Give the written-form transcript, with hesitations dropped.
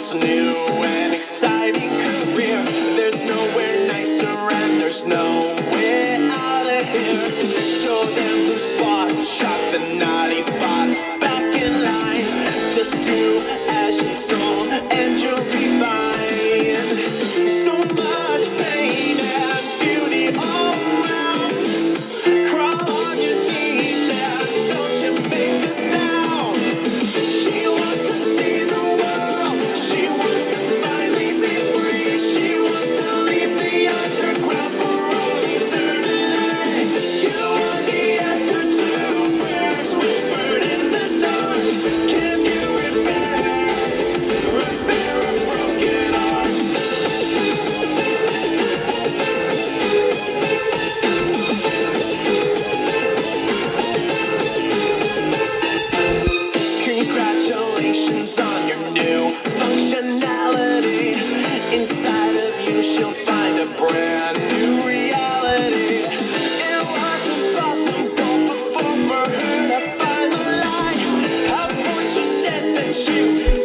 this new and exciting career. There's nowhere nicer and there's no way out of here. Let's show them who's boss. Shot the naughty bots back in line. Just do as you're told and you'll be fine. So much pain and beauty all around. Crawl on your knees and don't you make a sound. She wants to see the world. She wants to finally be free. She wants to leave the underground for all eternity. You are the answer to prayers whispered in the dark. Can you repair a broken heart? Congratulations on your new functionality. Inside of you she'll find a brand new reality. It was impossible before for her to find the light. How fortunate that you